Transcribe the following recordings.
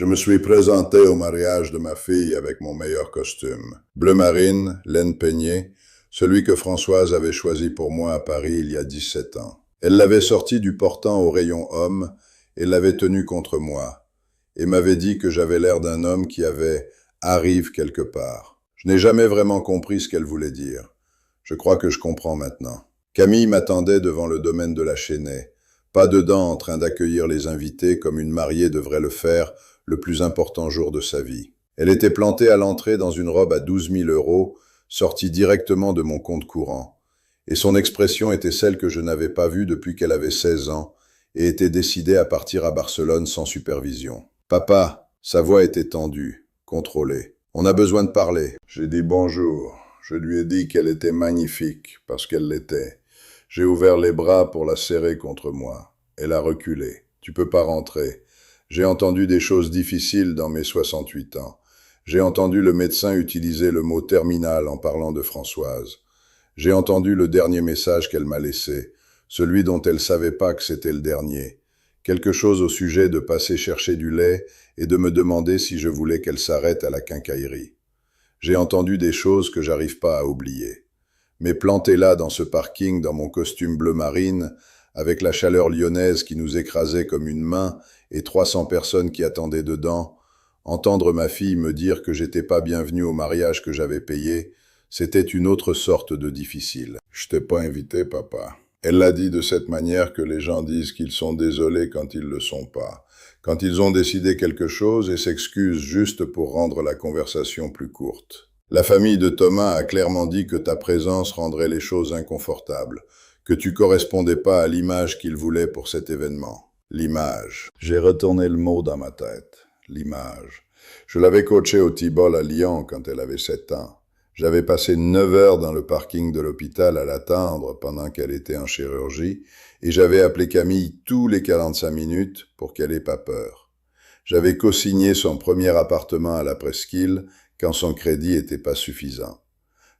Je me suis présenté au mariage de ma fille avec mon meilleur costume. Bleu marine, laine peignée, celui que Françoise avait choisi pour moi à Paris il y a 17 ans. Elle l'avait sorti du portant au rayon homme et l'avait tenu contre moi, et m'avait dit que j'avais l'air d'un homme qui arrive quelque part. Je n'ai jamais vraiment compris ce qu'elle voulait dire. Je crois que je comprends maintenant. Camille m'attendait devant le domaine de la Chênaie, pas dedans en train d'accueillir les invités comme une mariée devrait le faire le plus important jour de sa vie. Elle était plantée à l'entrée dans une robe à 12 000 €, sortie directement de mon compte courant, et son expression était celle que je n'avais pas vue depuis qu'elle avait 16 ans et était décidée à partir à Barcelone sans supervision. « Papa », sa voix était tendue, contrôlée. « On a besoin de parler. » J'ai dit bonjour. Je lui ai dit qu'elle était magnifique, parce qu'elle l'était. J'ai ouvert les bras pour la serrer contre moi. Elle a reculé. « Tu peux pas rentrer. » J'ai entendu des choses difficiles dans mes 68 ans. J'ai entendu le médecin utiliser le mot « terminal » en parlant de Françoise. J'ai entendu le dernier message qu'elle m'a laissé, celui dont elle savait pas que c'était le dernier. Quelque chose au sujet de passer chercher du lait et de me demander si je voulais qu'elle s'arrête à la quincaillerie. J'ai entendu des choses que j'arrive pas à oublier. Mais planté là dans ce parking, dans mon costume bleu marine, avec la chaleur lyonnaise qui nous écrasait comme une main et 300 personnes qui attendaient dedans, entendre ma fille me dire que j'étais pas bienvenu au mariage que j'avais payé, c'était une autre sorte de difficile. « Je t'ai pas invité, papa. » Elle l'a dit de cette manière que les gens disent qu'ils sont désolés quand ils le sont pas, quand ils ont décidé quelque chose et s'excusent juste pour rendre la conversation plus courte. La famille de Thomas a clairement dit que ta présence rendrait les choses inconfortables, que tu correspondais pas à l'image qu'ils voulaient pour cet événement. L'image. J'ai retourné le mot dans ma tête. L'image. Je l'avais coachée au T-ball à Lyon quand elle avait 7 ans. J'avais passé 9 heures dans le parking de l'hôpital à l'attendre pendant qu'elle était en chirurgie et j'avais appelé Camille tous les 45 minutes pour qu'elle ait pas peur. J'avais co-signé son premier appartement à la Presqu'île quand son crédit était pas suffisant.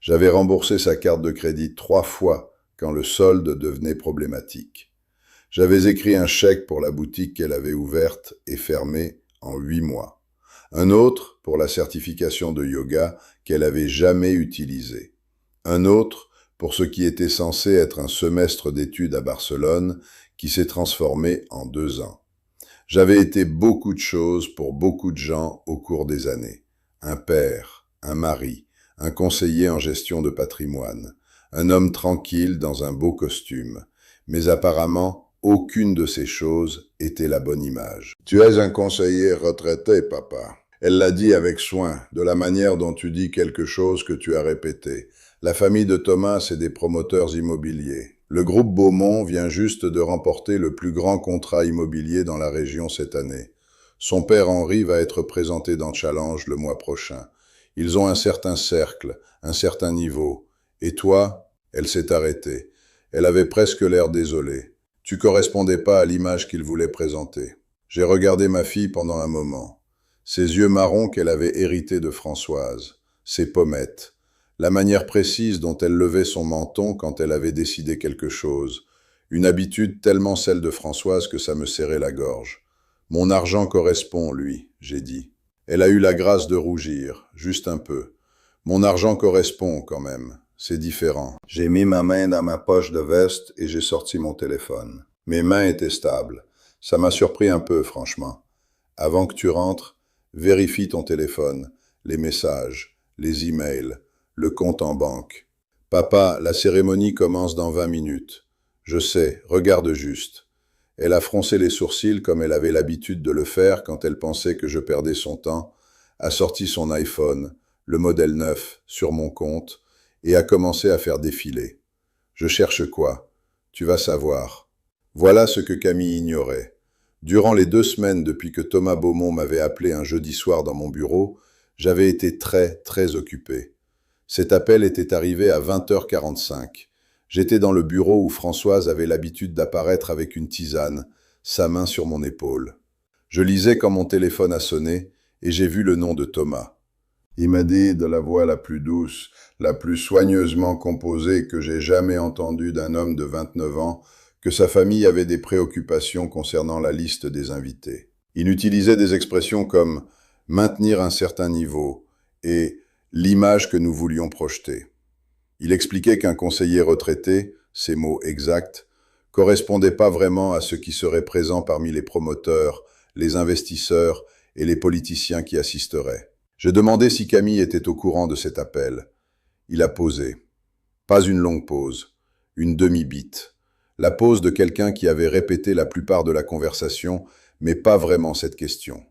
J'avais remboursé sa carte de crédit 3 fois quand le solde devenait problématique. J'avais écrit un chèque pour la boutique qu'elle avait ouverte et fermée en 8 mois. Un autre pour la certification de yoga qu'elle avait jamais utilisée. Un autre pour ce qui était censé être un semestre d'études à Barcelone qui s'est transformé en 2 ans. J'avais été beaucoup de choses pour beaucoup de gens au cours des années. Un père, un mari, un conseiller en gestion de patrimoine, un homme tranquille dans un beau costume. Mais apparemment, aucune de ces choses était la bonne image. « Tu es un conseiller retraité, papa. » Elle l'a dit avec soin, de la manière dont tu dis quelque chose que tu as répété. La famille de Thomas, c'est des promoteurs immobiliers. Le groupe Beaumont vient juste de remporter le plus grand contrat immobilier dans la région cette année. Son père Henri va être présenté dans Challenge le mois prochain. Ils ont un certain cercle, un certain niveau. Et toi, elle s'est arrêtée. Elle avait presque l'air désolée. Tu correspondais pas à l'image qu'il voulait présenter. J'ai regardé ma fille pendant un moment. Ses yeux marrons qu'elle avait hérités de Françoise, ses pommettes, la manière précise dont elle levait son menton quand elle avait décidé quelque chose, une habitude tellement celle de Françoise que ça me serrait la gorge. Mon argent correspond, lui, j'ai dit. Elle a eu la grâce de rougir, juste un peu. Mon argent correspond quand même, c'est différent. J'ai mis ma main dans ma poche de veste et j'ai sorti mon téléphone. Mes mains étaient stables. Ça m'a surpris un peu, franchement. Avant que tu rentres, vérifie ton téléphone, les messages, les emails, le compte en banque. Papa, la cérémonie commence dans 20 minutes. Je sais, regarde juste. Elle a froncé les sourcils comme elle avait l'habitude de le faire quand elle pensait que je perdais son temps, a sorti son iPhone, le modèle 9, sur mon compte, et a commencé à faire défiler. Je cherche quoi? Tu vas savoir. Voilà ce que Camille ignorait. Durant les 2 semaines depuis que Thomas Beaumont m'avait appelé un jeudi soir dans mon bureau, j'avais été très occupé. Cet appel était arrivé à 20h45. J'étais dans le bureau où Françoise avait l'habitude d'apparaître avec une tisane, sa main sur mon épaule. Je lisais quand mon téléphone a sonné et j'ai vu le nom de Thomas. Il m'a dit de la voix la plus douce, la plus soigneusement composée que j'ai jamais entendue d'un homme de 29 ans, que sa famille avait des préoccupations concernant la liste des invités. Il utilisait des expressions comme « maintenir un certain niveau » et « l'image que nous voulions projeter ». Il expliquait qu'un conseiller retraité, ces mots exacts, correspondait pas vraiment à ce qui serait présent parmi les promoteurs, les investisseurs et les politiciens qui assisteraient. J'ai demandé si Camille était au courant de cet appel. Il a posé. Pas une longue pause, une demi-bite. La pause de quelqu'un qui avait répété la plupart de la conversation, mais pas vraiment cette question.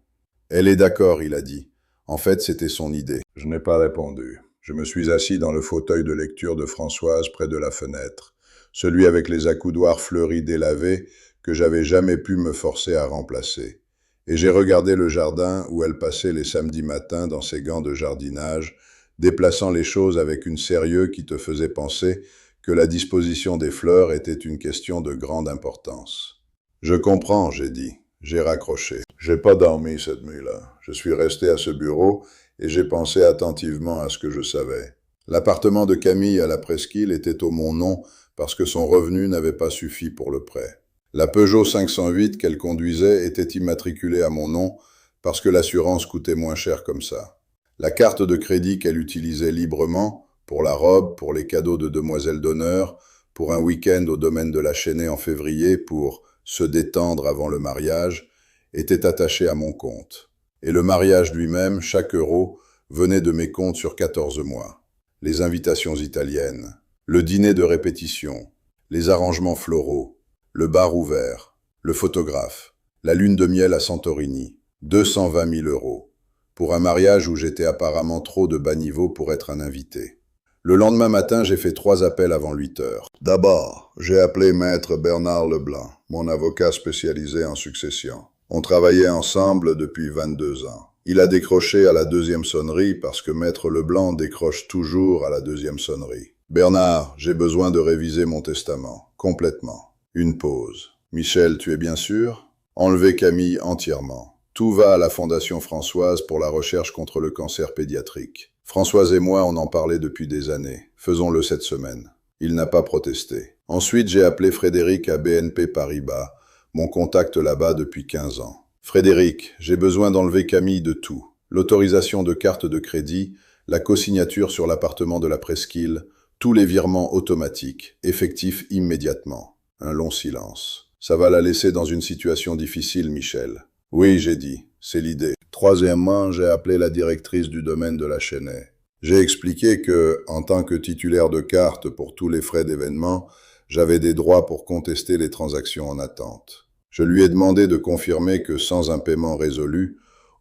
Elle est d'accord, il a dit. En fait, c'était son idée. Je n'ai pas répondu. Je me suis assis dans le fauteuil de lecture de Françoise près de la fenêtre, celui avec les accoudoirs fleuris délavés que j'avais jamais pu me forcer à remplacer. Et j'ai regardé le jardin où elle passait les samedis matins dans ses gants de jardinage, déplaçant les choses avec une sérieux qui te faisait penser que la disposition des fleurs était une question de grande importance. Je comprends, j'ai dit. J'ai raccroché. J'ai pas dormi cette nuit-là. Je suis resté à ce bureau et j'ai pensé attentivement à ce que je savais. L'appartement de Camille à la Presqu'île était au mon nom parce que son revenu n'avait pas suffi pour le prêt. La Peugeot 508 qu'elle conduisait était immatriculée à mon nom parce que l'assurance coûtait moins cher comme ça. La carte de crédit qu'elle utilisait librement, pour la robe, pour les cadeaux de demoiselle d'honneur, pour un week-end au domaine de la Chênaie en février, pour se détendre avant le mariage, était attachée à mon compte. Et le mariage lui-même, chaque euro, venait de mes comptes sur 14 mois. Les invitations italiennes, le dîner de répétition, les arrangements floraux, le bar ouvert, le photographe, la lune de miel à Santorini, 220 000 euros, pour un mariage où j'étais apparemment trop de bas niveau pour être un invité. Le lendemain matin, j'ai fait 3 appels avant 8 heures. D'abord, j'ai appelé Maître Bernard Leblanc, mon avocat spécialisé en succession. On travaillait ensemble depuis 22 ans. Il a décroché à la 2e sonnerie parce que Maître Leblanc décroche toujours à la 2e sonnerie. Bernard, j'ai besoin de réviser mon testament, complètement. Une pause. Michel, tu es bien sûr? Enlevez Camille entièrement. Tout va à la Fondation Françoise pour la recherche contre le cancer pédiatrique. Françoise et moi, on en parlait depuis des années. Faisons-le cette semaine. Il n'a pas protesté. Ensuite, j'ai appelé Frédéric à BNP Paribas, mon contact là-bas depuis 15 ans. Frédéric, j'ai besoin d'enlever Camille de tout. L'autorisation de carte de crédit, la cosignature sur l'appartement de la Presqu'île, tous les virements automatiques, effectifs immédiatement. Un long silence. Ça va la laisser dans une situation difficile, Michel. Oui, j'ai dit. C'est l'idée. Troisièmement, j'ai appelé la directrice du domaine de la Chênaie. J'ai expliqué que, en tant que titulaire de carte pour tous les frais d'événement, j'avais des droits pour contester les transactions en attente. Je lui ai demandé de confirmer que, sans un paiement résolu,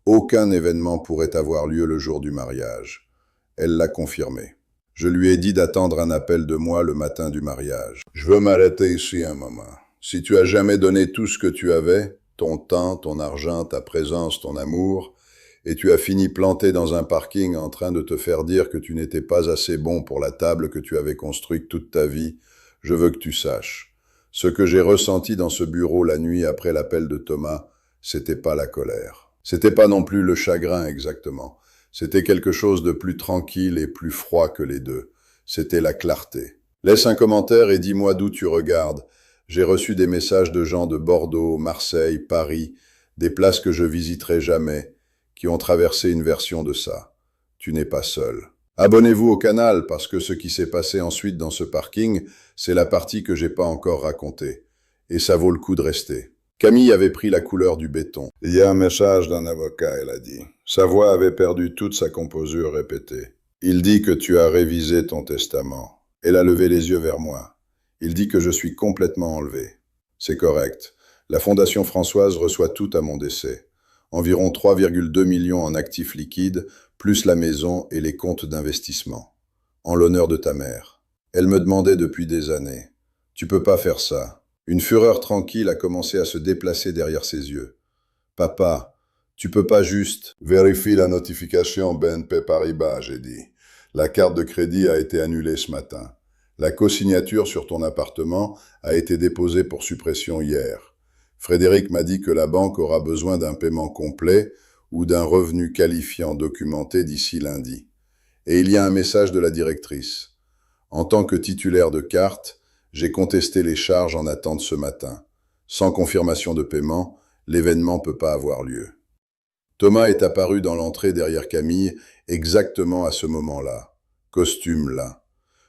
aucun événement pourrait avoir lieu le jour du mariage. Elle l'a confirmé. Je lui ai dit d'attendre un appel de moi le matin du mariage. Je veux m'arrêter ici un moment. Si tu as jamais donné tout ce que tu avais, ton temps, ton argent, ta présence, ton amour, et tu as fini planté dans un parking en train de te faire dire que tu n'étais pas assez bon pour la table que tu avais construite toute ta vie, je veux que tu saches. Ce que j'ai ressenti dans ce bureau la nuit après l'appel de Thomas, c'était pas la colère. C'était pas non plus le chagrin exactement. C'était quelque chose de plus tranquille et plus froid que les deux. C'était la clarté. Laisse un commentaire et dis-moi d'où tu regardes. J'ai reçu des messages de gens de Bordeaux, Marseille, Paris, des places que je visiterai jamais, qui ont traversé une version de ça. Tu n'es pas seul. Abonnez-vous au canal parce que ce qui s'est passé ensuite dans ce parking, c'est la partie que j'ai pas encore racontée. Et ça vaut le coup de rester. Camille avait pris la couleur du béton. Il y a un message d'un avocat, elle a dit. Sa voix avait perdu toute sa composure répétée. Il dit que tu as révisé ton testament. Elle a levé les yeux vers moi. Il dit que je suis complètement enlevé. C'est correct. La Fondation Françoise reçoit tout à mon décès. Environ 3,2 millions en actifs liquides, plus la maison et les comptes d'investissement. En l'honneur de ta mère. Elle me demandait depuis des années. Tu peux pas faire ça. Une fureur tranquille a commencé à se déplacer derrière ses yeux. Papa, tu peux pas juste... Vérifie la notification BNP Paribas, j'ai dit. La carte de crédit a été annulée ce matin. La cosignature sur ton appartement a été déposée pour suppression hier. Frédéric m'a dit que la banque aura besoin d'un paiement complet ou d'un revenu qualifiant documenté d'ici lundi. Et il y a un message de la directrice. En tant que titulaire de carte, j'ai contesté les charges en attente ce matin. Sans confirmation de paiement, L'événement peut pas avoir lieu. Thomas est apparu dans l'entrée derrière Camille exactement à ce moment-là. Costume là.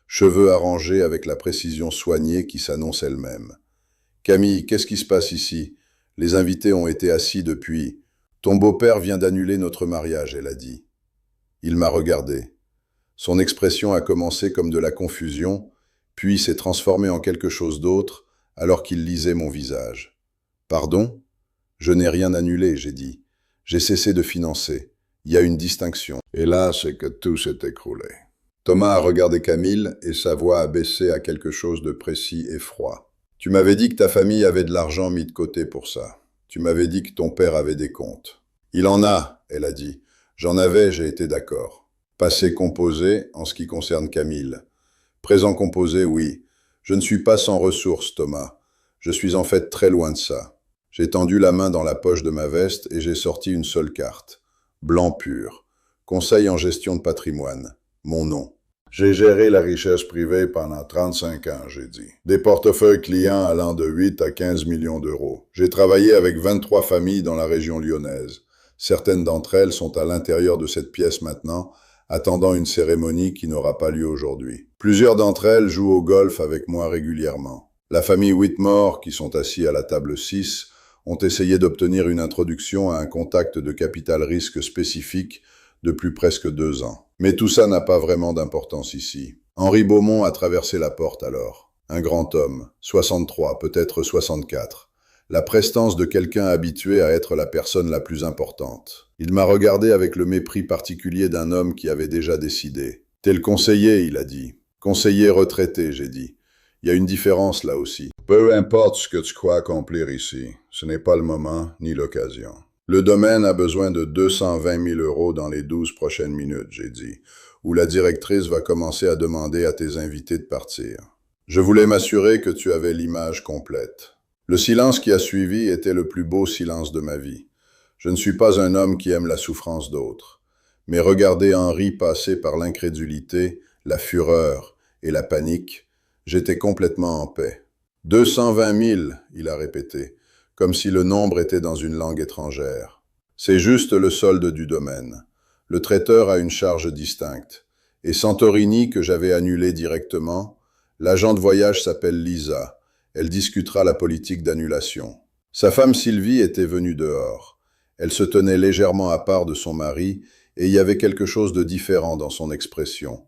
Cheveux arrangés avec la précision soignée qui s'annonce elle-même. « Camille, qu'est-ce qui se passe ici? Les invités ont été assis depuis. Ton beau-père vient d'annuler notre mariage, elle a dit. » Il m'a regardé. Son expression a commencé comme de la confusion, puis s'est transformée en quelque chose d'autre alors qu'il lisait mon visage. « Pardon? Je n'ai rien annulé, j'ai dit. J'ai cessé de financer. Il y a une distinction. » Et là, c'est que tout s'est écroulé. Thomas a regardé Camille et sa voix a baissé à quelque chose de précis et froid. « Tu m'avais dit que ta famille avait de l'argent mis de côté pour ça. Tu m'avais dit que ton père avait des comptes. »« Il en a, elle a dit. J'en avais, j'ai été d'accord. » Passé composé en ce qui concerne Camille. Présent composé, oui. Je ne suis pas sans ressources, Thomas. Je suis en fait très loin de ça. J'ai tendu la main dans la poche de ma veste et j'ai sorti une seule carte. Blanc pur. Conseil en gestion de patrimoine. Mon nom. J'ai géré la richesse privée pendant 35 ans, j'ai dit. Des portefeuilles clients allant de 8 à 15 millions d'euros. J'ai travaillé avec 23 familles dans la région lyonnaise. Certaines d'entre elles sont à l'intérieur de cette pièce maintenant, attendant une cérémonie qui n'aura pas lieu aujourd'hui. Plusieurs d'entre elles jouent au golf avec moi régulièrement. La famille Whitmore, qui sont assis à la table 6, ont essayé d'obtenir une introduction à un contact de capital risque spécifique depuis presque 2 ans. Mais tout ça n'a pas vraiment d'importance ici. Henri Beaumont a traversé la porte alors. Un grand homme, 63, peut-être 64. La prestance de quelqu'un habitué à être la personne la plus importante. Il m'a regardé avec le mépris particulier d'un homme qui avait déjà décidé. « T'es le conseiller, il a dit. Conseiller retraité, j'ai dit. Il y a une différence là aussi. Peu importe ce que tu crois accomplir ici, ce n'est pas le moment ni l'occasion. Le domaine a besoin de 220 000 € dans les 12 prochaines minutes, j'ai dit, où la directrice va commencer à demander à tes invités de partir. Je voulais m'assurer que tu avais l'image complète. » Le silence qui a suivi était le plus beau silence de ma vie. Je ne suis pas un homme qui aime la souffrance d'autres. Mais regarder Henri passer par l'incrédulité, la fureur et la panique, j'étais complètement en paix. 220 000, il a répété, comme si le nombre était dans une langue étrangère. C'est juste le solde du domaine. Le traiteur a une charge distincte. Et Santorini, que j'avais annulé directement, l'agent de voyage s'appelle Lisa. Elle discutera la politique d'annulation. Sa femme Sylvie était venue dehors. Elle se tenait légèrement à part de son mari et il y avait quelque chose de différent dans son expression.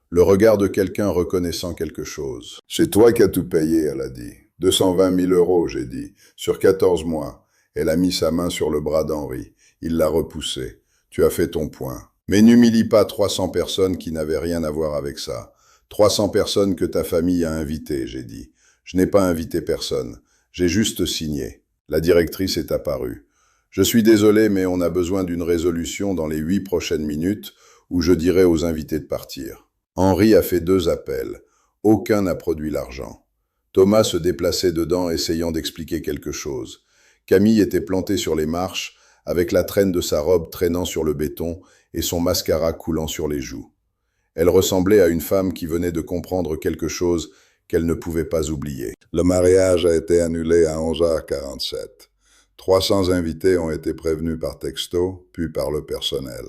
Le regard de quelqu'un reconnaissant quelque chose. « C'est toi qui as tout payé, elle a dit. 220 000 €, j'ai dit, sur 14 mois. » Elle a mis sa main sur le bras d'Henri. Il l'a repoussé. « Tu as fait ton point. Mais n'humilie pas 300 personnes qui n'avaient rien à voir avec ça. 300 personnes que ta famille a invitées, j'ai dit. Je n'ai pas invité personne. J'ai juste signé. » La directrice est apparue. « Je suis désolé, mais on a besoin d'une résolution dans les 8 prochaines minutes où je dirai aux invités de partir. » Henri a fait 2 appels. Aucun n'a produit l'argent. Thomas se déplaçait dedans, essayant d'expliquer quelque chose. Camille était plantée sur les marches, avec la traîne de sa robe traînant sur le béton et son mascara coulant sur les joues. Elle ressemblait à une femme qui venait de comprendre quelque chose qu'elle ne pouvait pas oublier. Le mariage a été annulé à 11h47. 300 invités ont été prévenus par texto, puis par le personnel.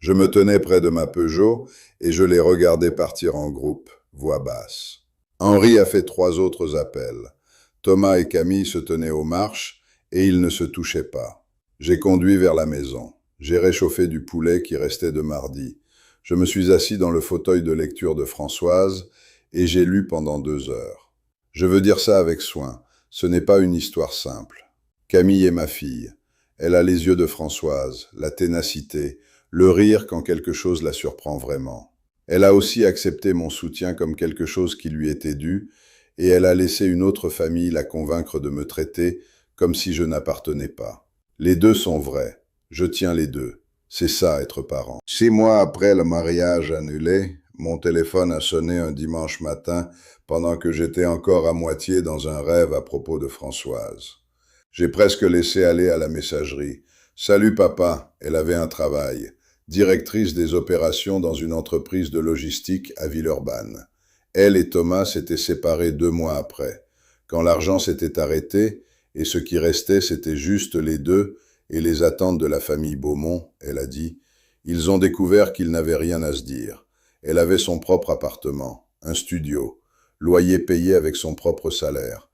Je me tenais près de ma Peugeot et je les regardais partir en groupe, voix basse. Henri a fait 3 autres appels. Thomas et Camille se tenaient aux marches et ils ne se touchaient pas. J'ai conduit vers la maison. J'ai réchauffé du poulet qui restait de mardi. Je me suis assis dans le fauteuil de lecture de Françoise et j'ai lu pendant 2 heures. Je veux dire ça avec soin. Ce n'est pas une histoire simple. Camille est ma fille. Elle a les yeux de Françoise, la ténacité, le rire quand quelque chose la surprend vraiment. Elle a aussi accepté mon soutien comme quelque chose qui lui était dû, et elle a laissé une autre famille la convaincre de me traiter comme si je n'appartenais pas. Les 2 sont vrais. Je tiens les 2. C'est ça, être parent. 6 mois après le mariage annulé, mon téléphone a sonné un dimanche matin pendant que j'étais encore à moitié dans un rêve à propos de Françoise. J'ai presque laissé aller à la messagerie. « Salut papa », elle avait un travail. Directrice des opérations dans une entreprise de logistique à Villeurbanne. Elle et Thomas s'étaient séparés 2 mois après. Quand l'argent s'était arrêté, Et ce qui restait, c'était juste les deux et les attentes de la famille Beaumont, elle a dit. Ils ont découvert qu'ils n'avaient rien à se dire. Elle avait son propre appartement, un studio, loyer payé avec son propre salaire.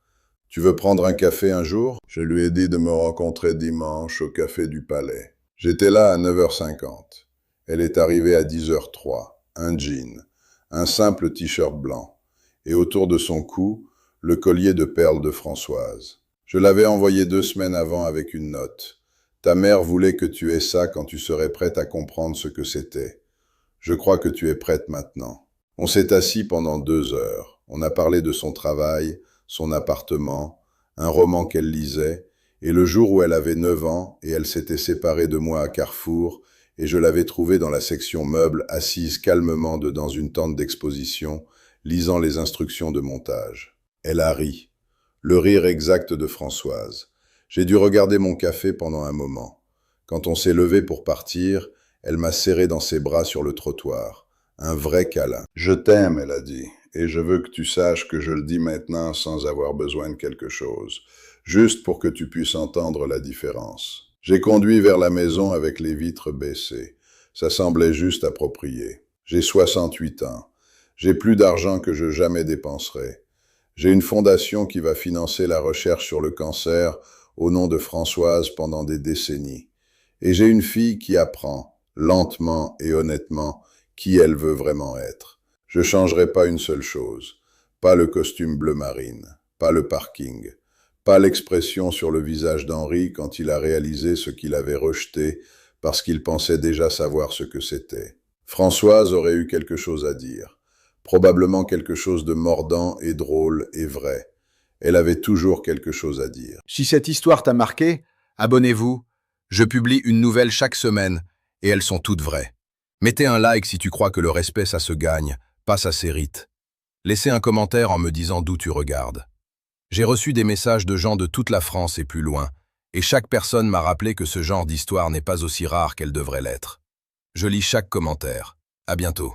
Tu veux prendre un café un jour? Je lui ai dit de me rencontrer dimanche au café du Palais. J'étais là à 9h50. Elle est arrivée à 10h03, un jean, un simple t-shirt blanc, et autour de son cou, le collier de perles de Françoise. Je l'avais envoyé 2 semaines avant avec une note. Ta mère voulait que tu aies ça quand tu serais prête à comprendre ce que c'était. Je crois que tu es prête maintenant. On s'est assis pendant 2 heures. On a parlé de son travail, son appartement, un roman qu'elle lisait, et le jour où elle avait 9 ans et elle s'était séparée de moi à Carrefour, et je l'avais trouvée dans la section meubles, assise calmement dans une tente d'exposition, lisant les instructions de montage. Elle a ri. Le rire exact de Françoise. J'ai dû regarder mon café pendant un moment. Quand on s'est levé pour partir, elle m'a serré dans ses bras sur le trottoir. Un vrai câlin. Je t'aime, elle a dit, et je veux que tu saches que je le dis maintenant sans avoir besoin de quelque chose, juste pour que tu puisses entendre la différence. J'ai conduit vers la maison avec les vitres baissées. Ça semblait juste approprié. J'ai 68 ans. J'ai plus d'argent que je jamais dépenserai. J'ai une fondation qui va financer la recherche sur le cancer au nom de Françoise pendant des décennies. Et j'ai une fille qui apprend, lentement et honnêtement, qui elle veut vraiment être. Je changerai pas une seule chose. Pas le costume bleu marine, pas le parking, pas l'expression sur le visage d'Henri quand il a réalisé ce qu'il avait rejeté parce qu'il pensait déjà savoir ce que c'était. Françoise aurait eu quelque chose à dire. Probablement quelque chose de mordant et drôle et vrai. Elle avait toujours quelque chose à dire. Si cette histoire t'a marqué, abonnez-vous. Je publie une nouvelle chaque semaine et elles sont toutes vraies. Mettez un like si tu crois que le respect ça se gagne, pas ça s'hérite. Laissez un commentaire en me disant d'où tu regardes. J'ai reçu des messages de gens de toute la France et plus loin, et chaque personne m'a rappelé que ce genre d'histoire n'est pas aussi rare qu'elle devrait l'être. Je lis chaque commentaire. À bientôt.